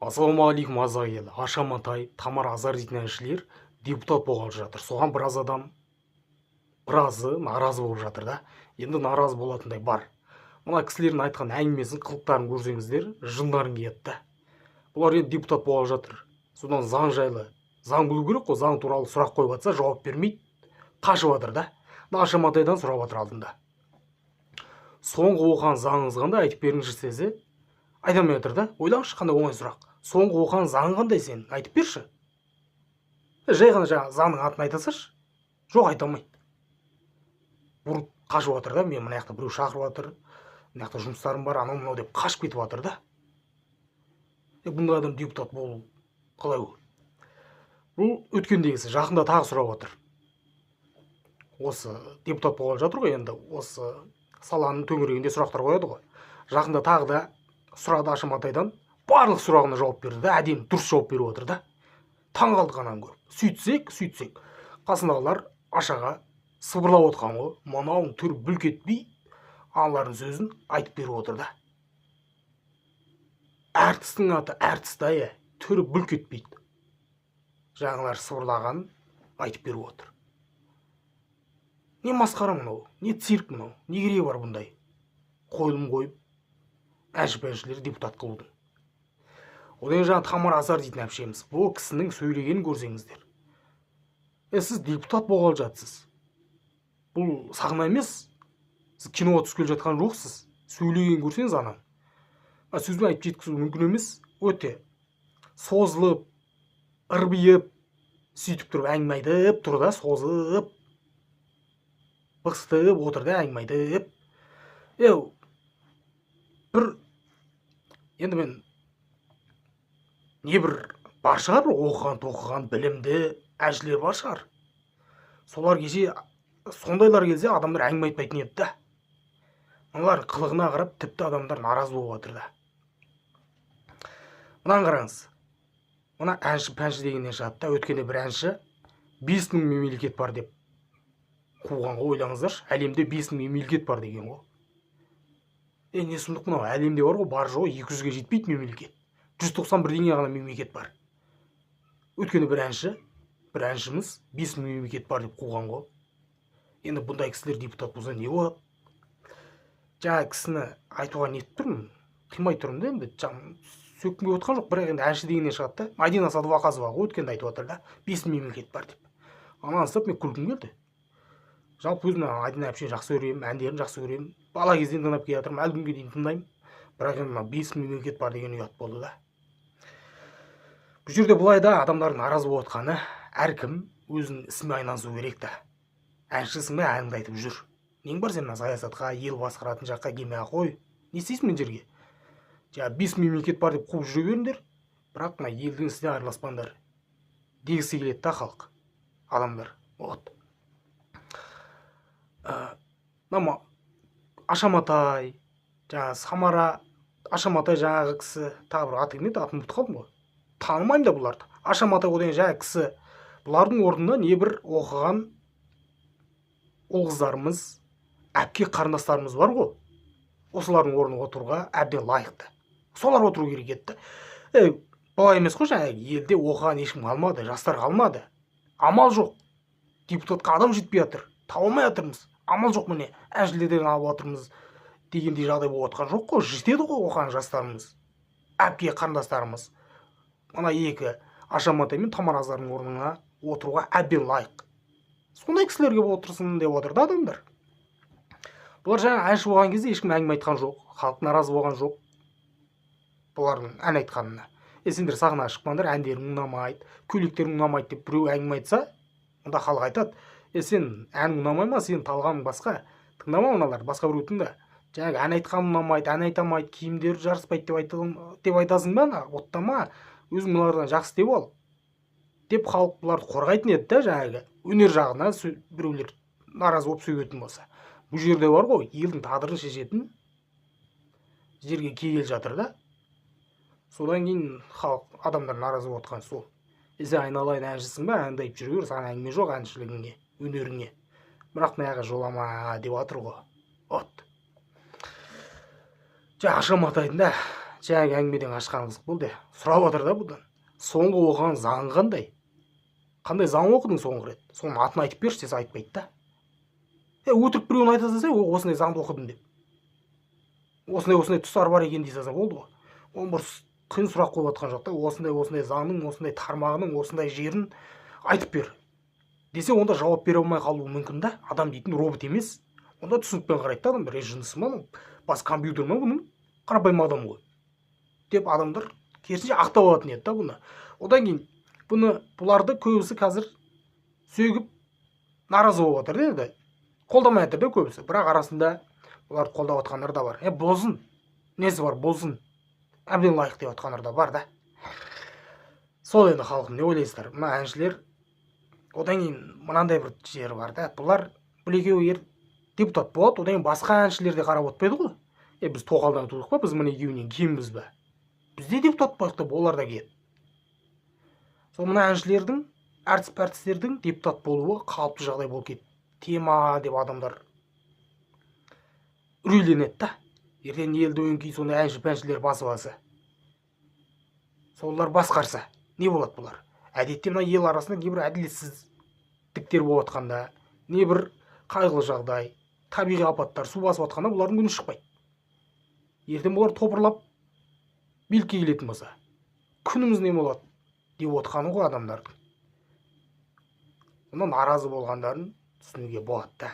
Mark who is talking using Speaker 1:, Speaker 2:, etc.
Speaker 1: Ассалаумағалейкум азағел. Аша Матай, Тамар Азар дейтін әншілер депутат болғалы жатыр. Соған біраз адам біразы наразы болып жатыр да. Енді наразы болатындай бар. Мына кісілердің айтқан әңгімесін, қылықтарын көрсеңіздер, жындарың келеді да. Бұлар енді депутат болғалы жатыр. Содан заң жайлы, заң білу керек қой, заң туралы сұрақ қойып жатса жауап бермейді, қашып жатыр да. Аша Матайдан сұрап жатыр алдында. Соңғы оқыған заңыңыз қандай, айтып беріңізші десе, айта алмай жатыр да. Ойлаңызшы, қандай оңай сұрақ. Соңғы оқыған заңың қандай сен, айтып берші. Жай ғана заңның атын айта салшы. Жоқ, айта алмайды. Бұрып қашып жатыр да. Мен мына жақта біреу шақырып жатыр, мына жақта жұмыстарым бар, анау мынау деп қашып кетіп жатыр да. Бұндай адам депутат болу қалай ол? Бұл өткендегісі, жақында тағы сұрап жатыр. Осы депутат болғалы жатыр ғой, енді осы саланың төңірегінде сұрақтар қояды ғой. Жақында тағы да сұрады Аша Матайдан, барлық сұрағына жауап берді да, әдемі дұрыс жауап беріп отыр да. Таң қалдық ананы көріп. Сөйтсек, қасындағылар Ашаға сыбырлап отқан ғой. Мынауың түрі бүлк етпей, аналардың сөзін айтып беріп отыр да. Әртістің аты әртіс-ай, түрі бүлк етпейді. Жаңағылар сыбырлағанын айтып беріп отыр. Не масқара мынау, не цирк мынау, не керегі бар бұндай қойылым қойып әнші-пәншілер депутат қылудың. Одан жаңа Тамар Азар дейтін әпшеміз, бұл кісінің сөйлегенін көрсеңіздер. Сіз депутат болғалы жатсыз. Бұл сахна емес, сіз киноға түскелі жатқан жоқсыз. Сөйлеген көрсеңіз анан. Сөзбен айтып жеткізу мүмкін емес, өте созылып, ырбиып, сөйтіп тұрып әңгіме айтып тұр да, созып, бықсытып отыр да, әңгіме айтып. Енді мен не бір бар шығар, оқыған, білімді әншілер бар шығар. Солар кеше, сондайлар келсе, адамдар әңгіме айтпайтын еді да. Олар қылығына қарап, тіпті адамдар наразы болып отыр да. Мынаны қараңыз. Мына әнші-пәнші дегеннен шығады да, өткенде бір әнші 5000 мемлекет бар деп қуған ғой, ойлаңыздаршы. Әлемде 5000 мемлекет бар деген ғой. Не сұмдық мынау, әлемде бар ғой, бар жоғы 200-ге жетпейді мемлекет. 191 деңгей ғана мемлекет бар. Өткенде бір әншіміз 5000 мемлекет бар деп қуған ғой. Енді бұндай кісілер депутат болса не болады? Жаңа кісіні айтуға нетіп тұрмын, қимай тұрмын да, енді сөккімге отқан жоқ, бірақ енді әнші дегеннен шығады да. Мадина Садуақасова өткенде айтып отыр да, 5000 мемлекет бар деп. Ананы естіп мен күлкім келді. Жалпы өзім Мадина әпшені жақсы көремін, әндерін жақсы көремін. Бала кезден тыңдап келе жатырмын, әлі күнге дейін тыңдаймын. Бірақ енді 5000 мемлекет бар деген ұят болды да. Бұл жерде былай да адамдардың наразы болып отқаны, әркім өзінің ісімен айналысу керек та. Әншісің бе, әніңді айтып жүр. Нең бар сен саясатқа, ел басқаратын жаққа келмей қой. Не істейсің мен жерге? 5000 мемлекет бар деп қуып жүре беріңдер, бірақ мына елдің ісіне араласпаңдар дегісі келеді да халық, адамдар. Вот. Аша Матай, Самара, Аша Матай жаңағы кісі, тағы бір аты кім еді, атын ұмытып қалдым ғой. Танымаймын да бұларды. Аша Матай одан жаңағы кісі, бұлардың орнында не бір оқыған ұл қыздарымыз, әпке қарындастарымыз бар ғой. Осылардың орнына отыруға әбден лайықты. Солар отыру керек еді. Былай емес қой, жаңағы елде оқыған ешкім қалмады, жастар қалмады. Амал жоқ. Депутатқа адам жетпей жатыр. Таба алмай жатырмыз. Амал жоқ, міне әншілерден алып жатырмыз дегендей жағдай болып отқан жоқ қой. Жетеді ғой оқыған жастарымыз, әпке қарындастарымыз. Мына екі Аша Матай мен Тамар Азардың орнына отыруға әбден лайық. Сондай кісілерге отырсын деп отыр да адамдар. Бұлар жаңа әнші болған кезде ешкім әңгіме айтқан жоқ, халық наразы болған жоқ бұлардың ән айтқанына. Сендер сахнаға шықпаңдар, әндерің ұнамайды, көйлектерің ұнамайды деп біреу әңгіме айтса, онда халық айтады: сен әнің ұнамай ма, сен талғамың басқа, тыңдама мыналар, басқа біреу тыңда. Жаңағы ән айтқаның ұнамайды, ән айтамайды, киімдері жараспайды деп айтасың ба, оттама, өзің мыналардан жақсы деп ал деп халық бұларды қорғайтын еді да. Жаңағы өнер жағына біреулер наразы болып сөйлейтін болса, бұл жерде бар ғой, елдің тағдырын шешетін жерге келгелі жатыр да. Содан кейін халық, адамдар наразы болып отқан сол. Сен айналайын әншісің ба, әнді айтып жүре бер, саған әңгіме жоқ әншілігіңе, өнеріңе. Бірақ мынаға жолама деп жатыр ғой. От. Аша Матайдың да жаңағы әңгімеден қашқан қызық болды. Сұрап отыр да бұдан. Соңғы оқыған заң қандай? Қандай заң оқыдың соңғы рет? Соның атын айтып берші десе айтпайды да. Өтірік біреуін айта салса, осындай заңды оқыдым деп. Осындай тұстар бар екен дей салса болды ғой. Оның бір қиын сұрақ қойып жатқан жоқ та. Осындай заңның, осындай тармағының, осындай жерін айтып бер десе, онда жауап бере алмай қалуы мүмкін да. Адам дейтін робот емес. Онда түсінікпен қарайды да, адам бір жынысы ма, бас компьютер ма, бұның қарапайым адам ғой деп адамдар керісінше ақтап алатын еді да бұны. Одан кейін бұларды көбісі қазір сөгіп наразы болып отыр да, қолдамай жатыр да көбісі. Бірақ арасында бұларды қолдап отқандар да бар. Болсын, несі бар, болсын, әбден лайық деп отқандар да бар да. Сол енді халқым, не ойлайсыздар? Мына әншілер, одан кейін мынандай бір жері бар да, бұлар бұл екеуі депутат болады, одан кейін басқа әншілер де қарап отпайды ғой. Біз тоқалдан тудық па, біз мына екеуінен кембіз ба? Біз де депутат болайық деп, олар да келеді. Сол мына әншілердің, әртістердің депутат болуы қалыпты жағдай болып кетті. Тема деп адамдар үрейленеді да. Ертең елді өңкей сондай әншілер басып алса, солар басқарса, не болады бұлар? Әдетте мына ел арасында небір әділетсіздіктер болып жатқанда, небір қайғылы жағдай, табиғи апаттар, су басып жатқанда бұлардың күні шықпайды. Ертең бұлар топырлап билікке келетін болса, күніміз не болады деп отқаны ғой адамдардың. Онда наразы болғандарын түсінуге болады да.